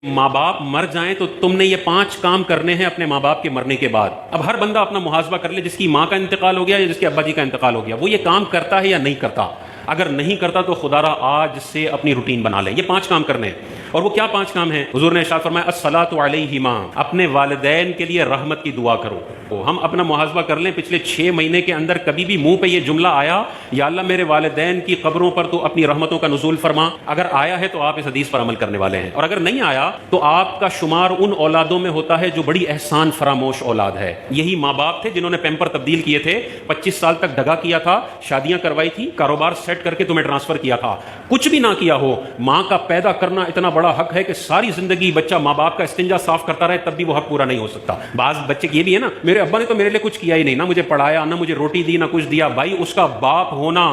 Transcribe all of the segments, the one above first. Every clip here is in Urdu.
ماں باپ مر جائیں تو تم نے یہ 5 کام کرنے ہیں اپنے ماں باپ کے مرنے کے بعد۔ اب ہر بندہ اپنا محاسبہ کر لے، جس کی ماں کا انتقال ہو گیا یا جس کے ابا جی کا انتقال ہو گیا، وہ یہ کام کرتا ہے یا نہیں کرتا۔ اگر نہیں کرتا تو خدا را آج سے اپنی روٹین بنا لیں۔ یہ 5 کام کرنے ہیں۔ اور وہ کیا 5 کام ہیں؟ حضور نے ارشاد فرمایا الصلاۃ علیہما، اپنے والدین کے لیے رحمت کی دعا کرو۔ ہم اپنا محاسبہ کر لیں، پچھلے 6 مہینے کے اندر کبھی بھی منہ پہ یہ جملہ آیا یا اللہ میرے والدین کی قبروں پر تو اپنی رحمتوں کا نزول فرما؟ اگر آیا ہے تو آپ اس حدیث پر عمل کرنے والے ہیں، اور اگر نہیں آیا تو آپ کا شمار ان اولادوں میں ہوتا ہے جو بڑی احسان فراموش اولاد ہے۔ یہی ماں باپ تھے جنہوں نے پیمپر تبدیل کیے تھے، 25 سال تک ڈھگا کیا تھا، شادیاں کروائی تھی، کاروبار سیٹ کر کے تمہیں ٹرانسفر کیا تھا۔ کچھ بھی نہ کیا ہو، ماں کا پیدا کرنا اتنا بڑا حق ہے کہ ساری زندگی بچہ ماں باپ کا استنجا صاف کرتا رہے تب بھی وہ حق پورا نہیں ہو سکتا۔ بعض بچے یہ بھی ہے نا، میرے ابا نے تو میرے لیے کچھ کیا ہی نہیں، نہ مجھے پڑھایا، نہ مجھے روٹی دی، نہ کچھ دیا۔ بھائی اس کا باپ ہونا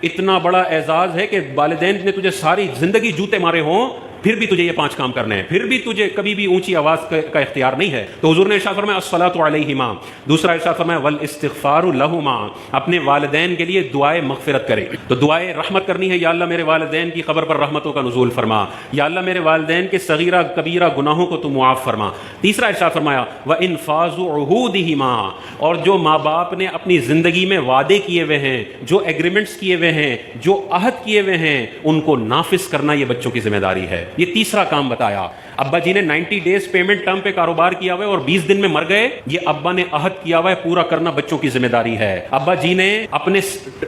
اتنا بڑا اعزاز ہے کہ والدین نے تجھے ساری زندگی جوتے مارے ہوں پھر بھی تجھے یہ 5 کام کرنے ہیں، پھر بھی تجھے کبھی بھی اونچی آواز کا اختیار نہیں ہے۔ تو حضور نے ارشاد فرمایا الصلاۃ علیہما، دوسرا ارشاد فرمایا والاستغفار لہما، اپنے والدین کے لیے دعائے مغفرت کرے۔ تو دعائے رحمت کرنی ہے، یا اللہ میرے والدین کی قبر پر رحمتوں کا نزول فرما، یا اللہ میرے والدین کے صغیرہ کبیرہ گناہوں کو تو معاف فرما۔ تیسرا ارشاد فرمایا وانفاذ عہودہما، اور جو ماں باپ نے اپنی زندگی میں وعدے کیے ہوئے ہیں، جو ایگریمنٹس کیے ہوئے ہیں، جو عہد کیے ہوئے ہیں، ان کو نافذ کرنا یہ بچوں کی ذمہ داری ہے۔ یہ تیسرا کام بتایا۔ ابا جی نے 90 ڈیز پیمنٹ ٹرم پہ کاروبار کیا ہوا ہے اور 20 دن میں مر گئے، یہ ابا نے عہد کیا ہوا ہے، پورا کرنا بچوں کی ذمہ داری ہے۔ ابا جی نے اپنے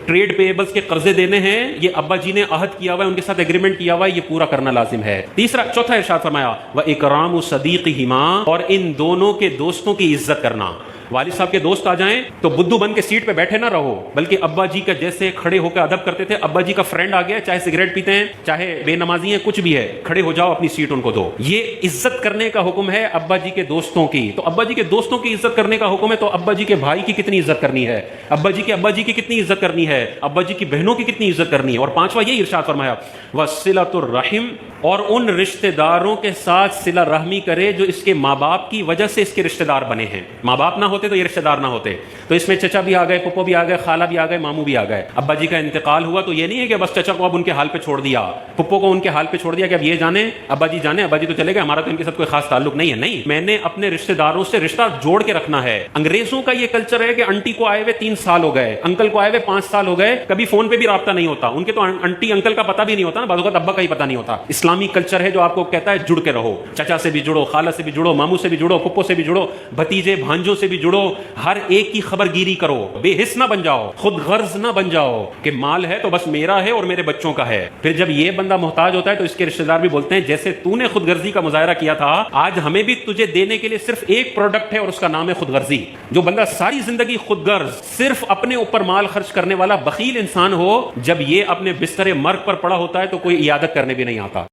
ٹریڈ پیبلز کے قرضے دینے ہیں، یہ ابا جی نے عہد کیا ہوا ہے، ان کے ساتھ ایگریمنٹ کیا ہوا ہے، یہ پورا کرنا لازم ہے۔ چوتھا ارشاد فرمایا وَإِكْرَامُ صَدِيقِهِمَا، اور ان دونوں کے دوستوں کی عزت کرنا۔ والد صاحب کے دوست آ جائیں تو بدو بن کے سیٹ پہ بیٹھے نہ رہو، بلکہ ابا جی کا جیسے کھڑے ہو کے ادب کرتے تھے، ابا جی کا فرینڈ آ گیا، چاہے سگریٹ پیتے ہیں، چاہے بے نمازی ہیں، کچھ بھی ہے، کھڑے ہو جاؤ، اپنی سیٹ ان کو دو۔ یہ عزت کرنے کا حکم ہے ابا جی کے دوستوں کی۔ تو ابا جی کے دوستوں کی عزت کرنے کا حکم ہے، تو ابا جی کے بھائی کی کتنی عزت کرنی ہے، ابا جی کے ابا جی کی کتنی عزت کرنی ہے، ابا جی کی بہنوں کی کتنی عزت کرنی ہے۔ اور 5واں یہ ارشاد فرمایا وصلۃ الرحم، اور ان رشتہ داروں کے ساتھ صلہ رحمی کرے جو اس کے ماں باپ کی وجہ سے اس کے رشتہ دار بنے ہیں۔ ماں باپ نہ ہوتے تو یہ رشتہ دار نہ ہوتے، تو اس میں چچا بھی آ گئے، پپو بھی آ گئے، خالہ بھی آ گئے، ماموں بھی آ گئے۔ ابا جی کا انتقال ہوا تو یہ نہیں ہے کہ بس چچا کو اب ان کے حال پہ چھوڑ دیا، پپو کو ان کے حال پہ چھوڑ دیا کہ اب یہ جانے، ابا جی جانے، ابا جی تو چلے گئے، ہمارا تو ان کے ساتھ کوئی خاص تعلق نہیں ہے۔ نہیں، میں نے اپنے رشتہ داروں سے رشتہ جوڑ کے رکھنا ہے۔ انگریزوں کا یہ کلچر ہے کہ انٹی کو آئے ہوئے 3 سال ہو گئے، انکل کو آئے ہوئے 5 سال ہو گئے، کبھی فون پہ بھی رابطہ نہیں ہوتا، ان کے تو انٹی انکل کا پتہ بھی نہیں ہوتا نا، بعض اوقات ابا کا ہی پتہ نہیں ہوتا۔ اسلامی کلچر ہے جو آپ کو کہتا ہے جڑ کے رہو، چچا سے بھی جڑو، خالہ سے بھی جڑو، ماموں سے بھی جڑو، پپو سے بھی جڑو، بھتیجے بھانجوں سے بھی جڑو، ہر ایک کی خبر گیری کرو، بے حس نہ بن جاؤ، خود غرض نہ بن جاؤ کہ مال ہے تو بس میرا ہے اور میرے بچوں کا ہے۔ پھر جب یہ بندہ محتاج ہوتا ہے تو اس کے رشتہ دار بھی بولتے ہیں جیسے تو نے خود غرضی کا مظاہرہ کیا تھا، آج ہمیں بھی تجھے دینے کے لیے صرف ایک پروڈکٹ ہے اور اس کا نام ہے خود غرضی۔ جو بندہ ساری زندگی خود غرض، صرف اپنے اوپر مال خرچ کرنے والا بخیل انسان ہو، جب یہ اپنے بستر مرگ پر پڑا ہوتا ہے تو کوئی عیادت کرنے بھی نہیں آتا۔